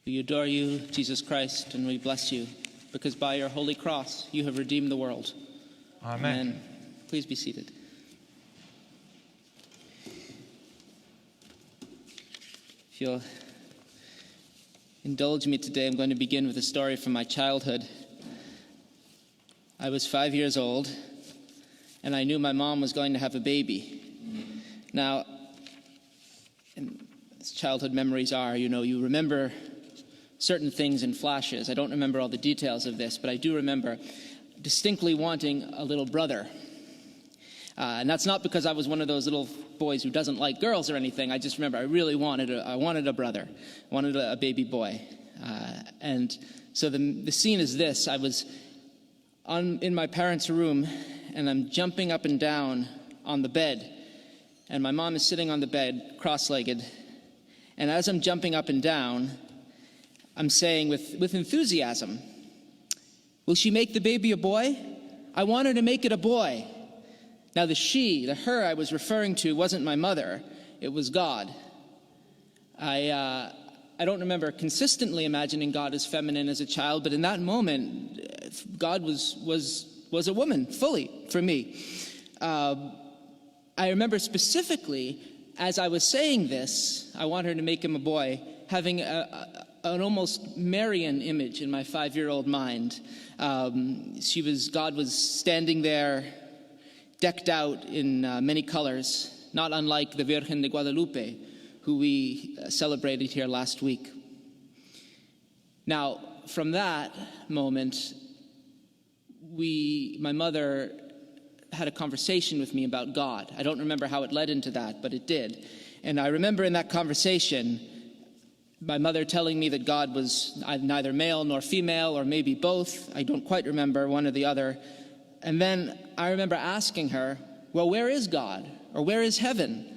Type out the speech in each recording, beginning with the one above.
We adore you, Jesus Christ, and we bless you, because by your holy cross you have redeemed the world. Amen. Please be seated. If you'll indulge me today, I'm going to begin with a story from my childhood. I was 5 years old, and I knew my mom was going to have a baby. Now, as childhood memories are, you remember certain things in flashes. I don't remember all the details of this, but I do remember distinctly wanting a little brother. And that's not because I was one of those little boys who doesn't like girls or anything. I just remember I really wanted a brother. I wanted a baby boy. And so the scene is this. I was in my parents' room, and I'm jumping up and down on the bed. And my mom is sitting on the bed, cross-legged. And as I'm jumping up and down, I'm saying with enthusiasm, "Will she make the baby a boy? I want her to make it a boy." Now the her I was referring to wasn't my mother, it was God. I don't remember consistently imagining God as feminine as a child, but in that moment, God was a woman, fully, for me. I remember specifically, as I was saying this, I want her to make him a boy, having an almost Marian image in my 5-year-old mind. God was standing there, decked out in many colors, not unlike the Virgen de Guadalupe, who we celebrated here last week. Now, from that moment, my mother had a conversation with me about God. I don't remember how it led into that, but it did. And I remember in that conversation, my mother telling me that God was neither male nor female, or maybe both. I don't quite remember, one or the other. And then I remember asking her, well, where is God? Or where is heaven?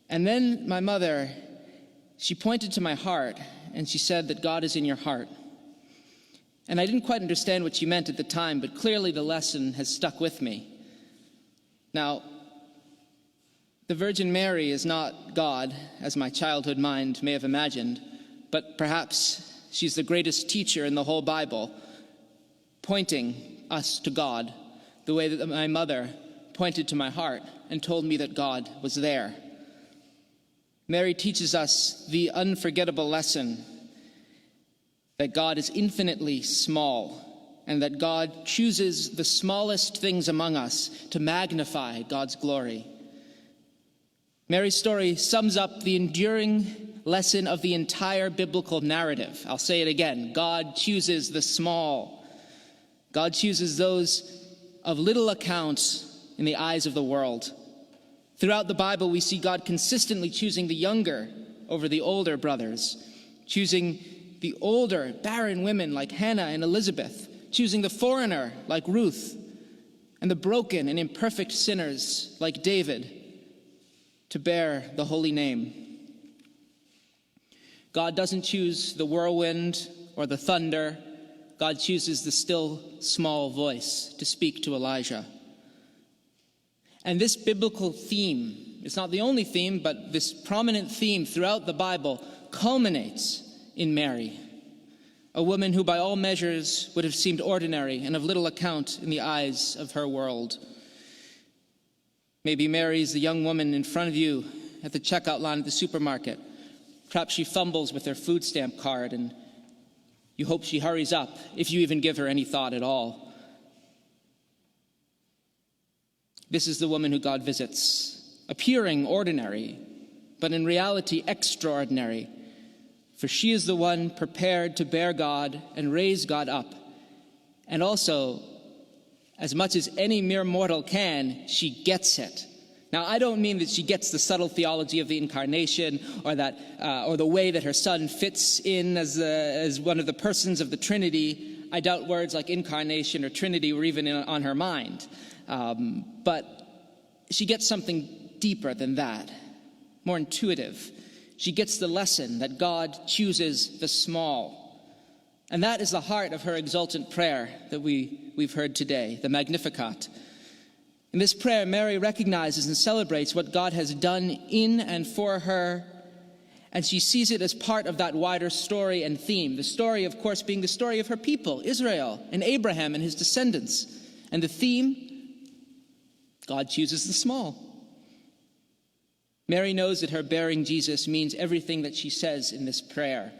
And then my mother, she pointed to my heart, and she said that God is in your heart. And I didn't quite understand what she meant at the time, but clearly the lesson has stuck with me. Now, the Virgin Mary is not God, as my childhood mind may have imagined, but perhaps she's the greatest teacher in the whole Bible, pointing us to God the way that my mother pointed to my heart and told me that God was there. Mary teaches us the unforgettable lesson that God is infinitely small, and that God chooses the smallest things among us to magnify God's glory. Mary's story sums up the enduring lesson of the entire biblical narrative. I'll say it again. God chooses the small. God chooses those of little account in the eyes of the world. Throughout the Bible, we see God consistently choosing the younger over the older brothers, choosing the older, barren women like Hannah and Elizabeth, choosing the foreigner like Ruth, and the broken and imperfect sinners like David to bear the holy name. God doesn't choose the whirlwind or the thunder. God chooses the still, small voice to speak to Elijah. And this biblical theme, it's not the only theme, but this prominent theme throughout the Bible culminates in Mary, a woman who by all measures would have seemed ordinary and of little account in the eyes of her world. Maybe Mary's the young woman in front of you at the checkout line at the supermarket. Perhaps she fumbles with her food stamp card, and you hope she hurries up, if you even give her any thought at all. This is the woman who God visits, appearing ordinary, but in reality extraordinary. For she is the one prepared to bear God and raise God up. And also, as much as any mere mortal can, she gets it. Now, I don't mean that she gets the subtle theology of the incarnation, or the way that her son fits in as one of the persons of the Trinity. I doubt words like incarnation or Trinity were even on her mind. But she gets something deeper than that, more intuitive. She gets the lesson that God chooses the small. And that is the heart of her exultant prayer that we've heard today, the Magnificat. In this prayer, Mary recognizes and celebrates what God has done in and for her, And she sees it as part of that wider story and theme. The story, of course, being the story of her people, Israel, and Abraham and his descendants. And the theme, God chooses the small. Mary knows that her bearing Jesus means everything that she says in this prayer.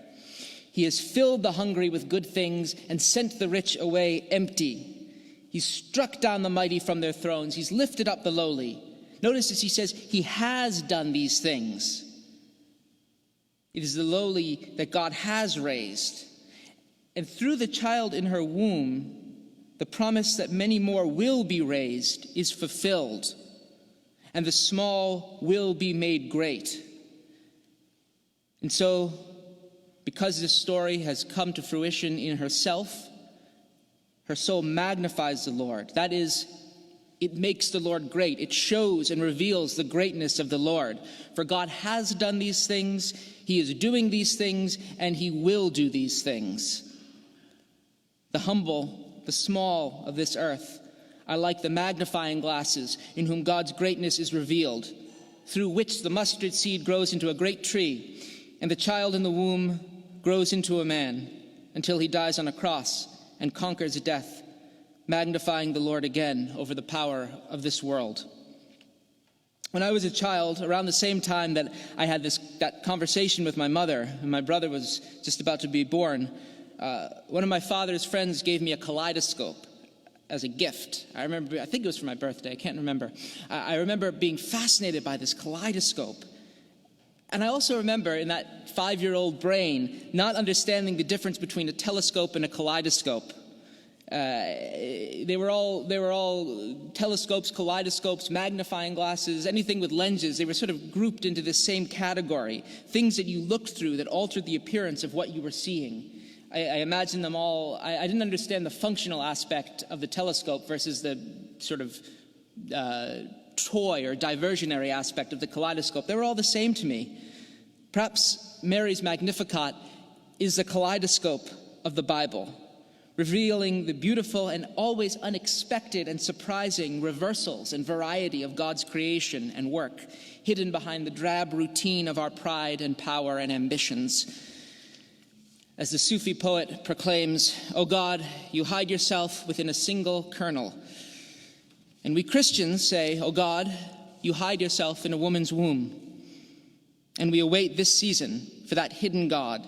He has filled the hungry with good things and sent the rich away empty. He's struck down the mighty from their thrones. He's lifted up the lowly. Notice as he says, he has done these things. It is the lowly that God has raised. And through the child in her womb, the promise that many more will be raised is fulfilled. And the small will be made great. And so, because this story has come to fruition in herself, her soul magnifies the Lord. That is, it makes the Lord great. It shows and reveals the greatness of the Lord. For God has done these things, he is doing these things, and he will do these things. The humble, the small of this earth are like the magnifying glasses in whom God's greatness is revealed, through which the mustard seed grows into a great tree, and the child in the womb grows into a man until he dies on a cross and conquers death, magnifying the Lord again over the power of this world. When I was a child, around the same time that I had that conversation with my mother, and my brother was just about to be born, one of my father's friends gave me a kaleidoscope as a gift. I think it was for my birthday, I can't remember. I remember being fascinated by this kaleidoscope. And I also remember in that 5-year-old brain not understanding the difference between a telescope and a kaleidoscope. They were all telescopes, kaleidoscopes, magnifying glasses, anything with lenses. They were sort of grouped into this same category. Things that you looked through that altered the appearance of what you were seeing. I imagine them all. I didn't understand the functional aspect of the telescope versus the sort of toy or diversionary aspect of the kaleidoscope. They were all the same to me. Perhaps Mary's Magnificat is the kaleidoscope of the Bible, revealing the beautiful and always unexpected and surprising reversals and variety of God's creation and work, hidden behind the drab routine of our pride and power and ambitions. As the Sufi poet proclaims, "O God, you hide yourself within a single kernel." And we Christians say, "O God, you hide yourself in a woman's womb." And we await this season for that hidden God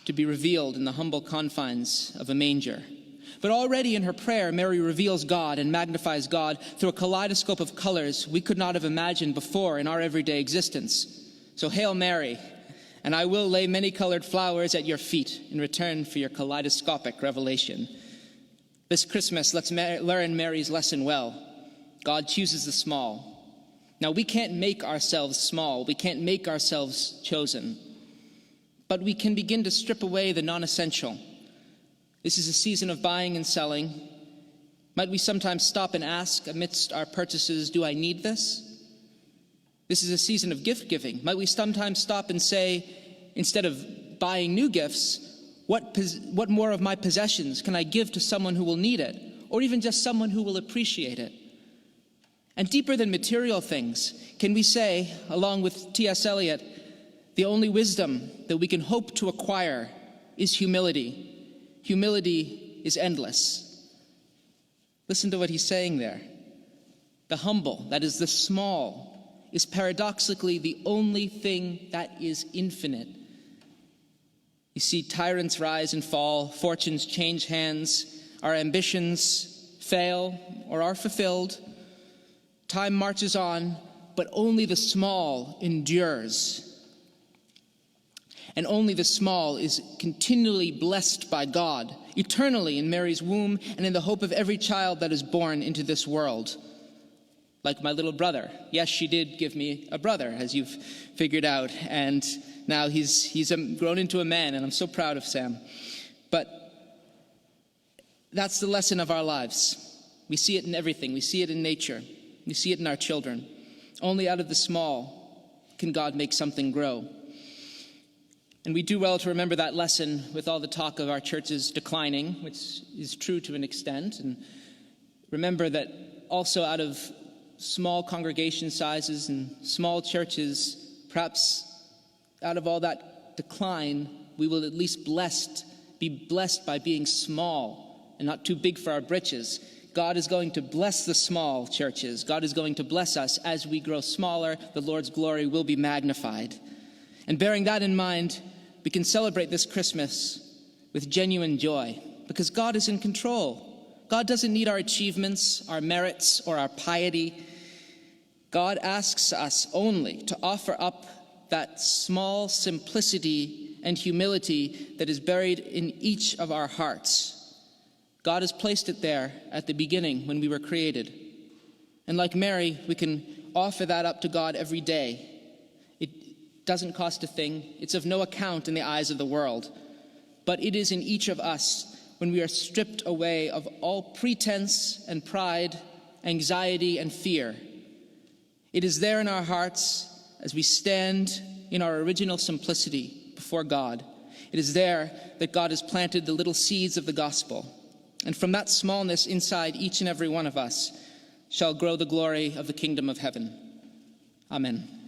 to be revealed in the humble confines of a manger. But already in her prayer, Mary reveals God and magnifies God through a kaleidoscope of colors we could not have imagined before in our everyday existence. So Hail Mary, and I will lay many-colored flowers at your feet in return for your kaleidoscopic revelation. This Christmas, let's learn Mary's lesson well. God chooses the small. Now, we can't make ourselves small. We can't make ourselves chosen. But we can begin to strip away the non-essential. This is a season of buying and selling. Might we sometimes stop and ask amidst our purchases, do I need this? This is a season of gift giving. Might we sometimes stop and say, instead of buying new gifts, what more of my possessions can I give to someone who will need it, or even just someone who will appreciate it? And deeper than material things, can we say, along with T.S. Eliot, the only wisdom that we can hope to acquire is humility. Humility is endless. Listen to what he's saying there. The humble, that is the small, is paradoxically the only thing that is infinite. You see tyrants rise and fall, fortunes change hands, our ambitions fail or are fulfilled. Time marches on, but only the small endures. And only the small is continually blessed by God, eternally in Mary's womb and in the hope of every child that is born into this world. Like my little brother. Yes, she did give me a brother, as you've figured out, and now he's grown into a man, and I'm so proud of Sam. But that's the lesson of our lives. We see it in everything. We see it in nature. We see it in our children. Only out of the small can God make something grow. And we do well to remember that lesson with all the talk of our churches declining, which is true to an extent. And remember that also out of small congregation sizes and small churches, perhaps out of all that decline, we will at least be blessed by being small and not too big for our britches. God is going to bless the small churches. God is going to bless us as we grow smaller. The Lord's glory will be magnified. And bearing that in mind, we can celebrate this Christmas with genuine joy because God is in control. God doesn't need our achievements, our merits, or our piety. God asks us only to offer up that small simplicity and humility that is buried in each of our hearts. God has placed it there at the beginning when we were created. And like Mary, we can offer that up to God every day. It doesn't cost a thing. It's of no account in the eyes of the world. But it is in each of us when we are stripped away of all pretense and pride, anxiety and fear. It is there in our hearts as we stand in our original simplicity before God. It is there that God has planted the little seeds of the gospel. And from that smallness inside each and every one of us shall grow the glory of the kingdom of heaven. Amen.